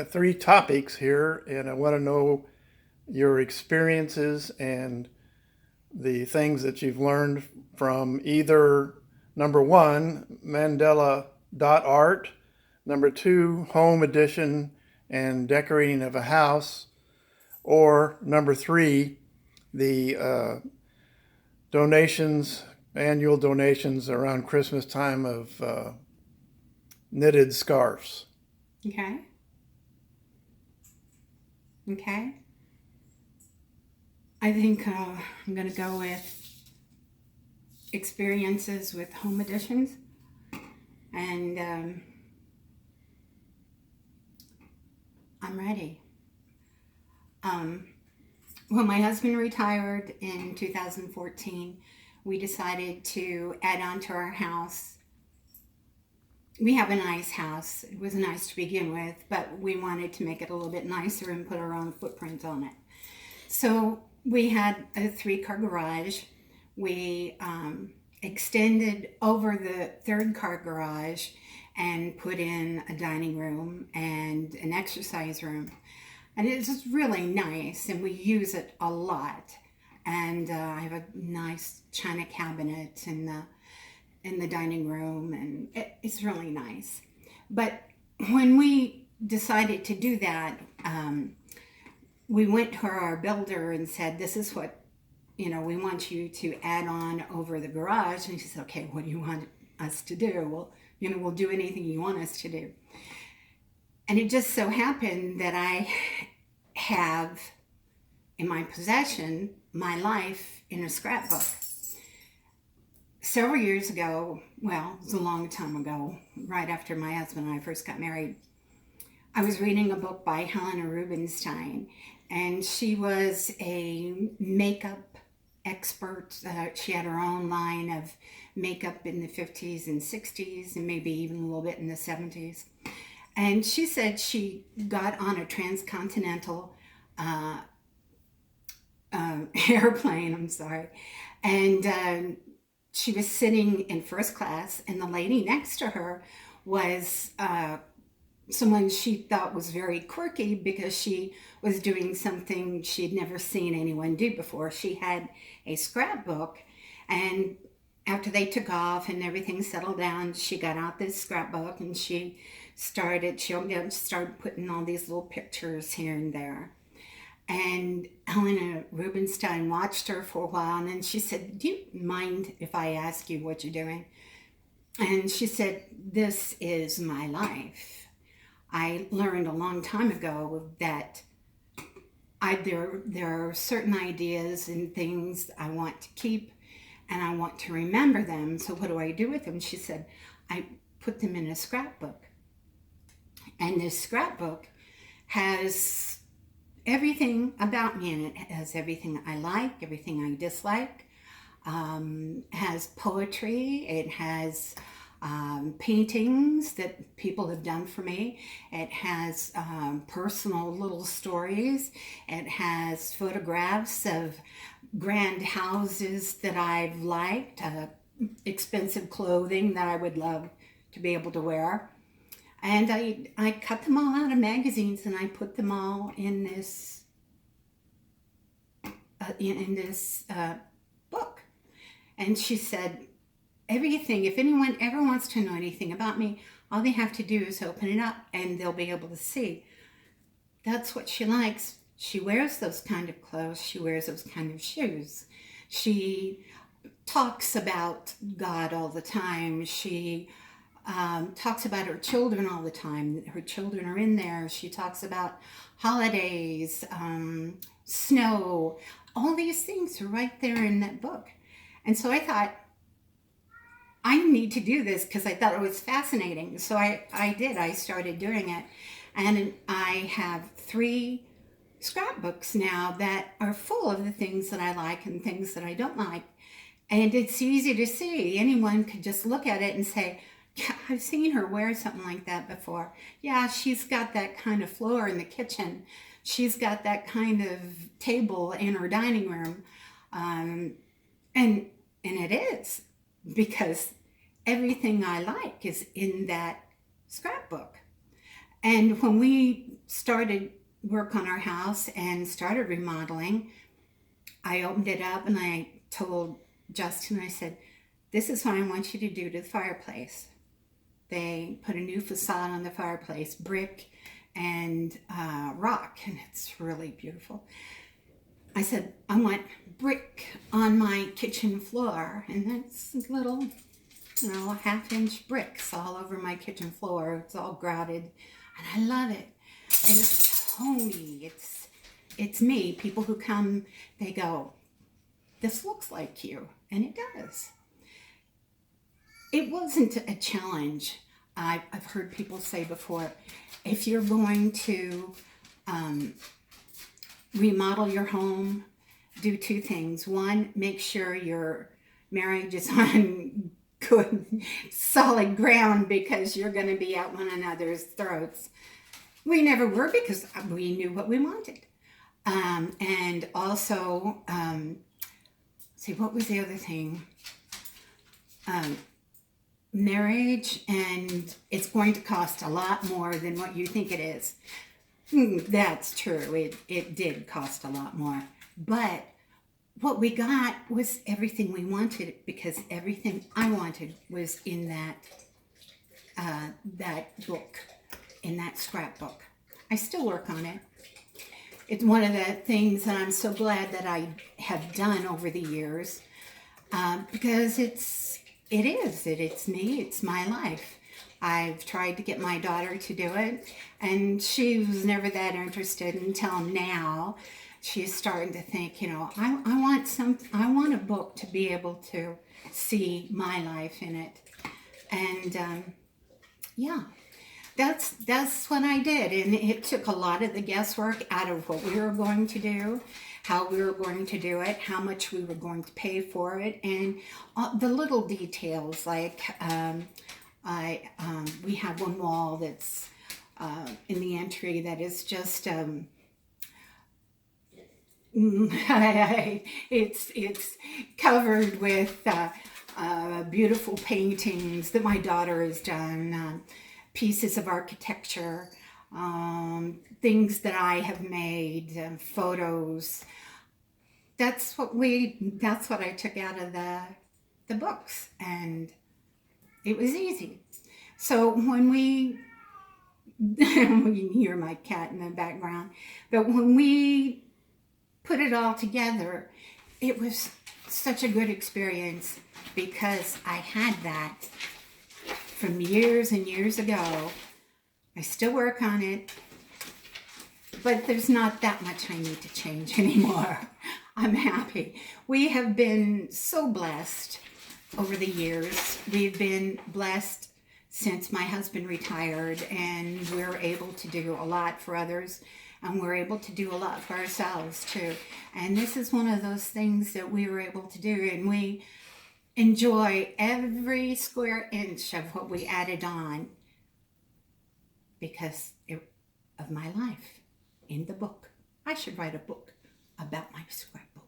three topics here, and I want to know your experiences and the things that you've learned from either number one, Mandela dot art, number two, home edition and decorating of a house, or number three, the donations, annual donations around Christmas time of knitted scarves. Okay. Okay. I think I'm going to go with experiences with home editions. And I'm ready. When my husband retired in 2014, we decided to add on to our house. We have a nice house. It was nice to begin with, but we wanted to make it a little bit nicer and put our own footprint on it. So we had a 3-car garage. We extended over the 3rd-car garage and put in a dining room and an exercise room. And it's just really nice, and we use it a lot. And I have a nice china cabinet in the dining room, and it's really nice. But when we decided to do that, we went to our builder and said, this is what, we want you to add on over the garage. And she said, okay, what do you want us to do? Well, we'll do anything you want us to do. And it just so happened that I have in my possession my life in a scrapbook. Several years ago, well, it was a long time ago, right after my husband and I first got married, I was reading a book by Helena Rubinstein, and she was a makeup expert. She had her own line of makeup in the 50s and 60s, and maybe even a little bit in the 70s. And she said she got on a transcontinental airplane, and she was sitting in first class, and the lady next to her was someone she thought was very quirky because she was doing something she'd never seen anyone do before. She had a scrapbook, and after they took off and everything settled down, she got out this scrapbook and she started putting all these little pictures here and there. And Helena Rubinstein watched her for a while, and then she said, do you mind if I ask you what you're doing? And she said, this is my life. I learned a long time ago that there are certain ideas and things I want to keep, and I want to remember them. So what do I do with them? She said, I put them in a scrapbook. And this scrapbook has everything about me in it. It has everything I like, everything I dislike. Has poetry. It has paintings that people have done for me. It has personal little stories. It has photographs of grand houses that I've liked, expensive clothing that I would love to be able to wear. And I cut them all out of magazines, and I put them all in this book. And she said, everything, if anyone ever wants to know anything about me, all they have to do is open it up and they'll be able to see. That's what she likes. She wears those kind of clothes. She wears those kind of shoes. She talks about God all the time. She talks about her children all the time. Her children are in there. She talks about holidays, snow. All these things are right there in that book. And so I thought, I need to do this because I thought it was fascinating. So I did. I started doing it. And I have 3 scrapbooks now that are full of the things that I like and things that I don't like. And it's easy to see. Anyone could just look at it and say, yeah, I've seen her wear something like that before. Yeah, she's got that kind of floor in the kitchen. She's got that kind of table in her dining room. And it is, because everything I like is in that scrapbook. And when we started work on our house and started remodeling, I opened it up and I told Justin, I said, this is what I want you to do to the fireplace. They put a new facade on the fireplace, brick and rock, and it's really beautiful. I said, I want brick on my kitchen floor, and that's little, half-inch bricks all over my kitchen floor. It's all grouted, and I love it. And it's homey. It's me. People who come, they go, this looks like you, and it does. It wasn't a challenge. I've heard people say before, if you're going to remodel your home, do two things. One, make sure your marriage is on good, solid ground, because you're going to be at one another's throats. We never were, because we knew what we wanted. And also, what was the other thing? Marriage, and it's going to cost a lot more than what you think it is. That's true. It did cost a lot more. But what we got was everything we wanted, because everything I wanted was in that book, in that scrapbook. I still work on it. It's one of the things that I'm so glad that I have done over the years, because it's me, it's my life. I've tried to get my daughter to do it, and she was never that interested until now. She's starting to think, I want a book to be able to see my life in it. And that's what I did. And it took a lot of the guesswork out of what we were going to do, how we were going to do it, how much we were going to pay for it, and the little details, like we have one wall that's in the entry that is just it's covered with beautiful paintings that my daughter has done, pieces of architecture, things that I have made, photos. That's what I took out of the books, and it was easy. So when you can hear my cat in the background, but when we put it all together, it was such a good experience, because I had that from years and years ago. I still work on it, but there's not that much I need to change anymore. I'm happy. We have been so blessed over the years. We've been blessed since my husband retired, and we're able to do a lot for others, and we're able to do a lot for ourselves too. And this is one of those things that we were able to do, and we enjoy every square inch of what we added on because of my life in the book. I should write a book about my scrapbook.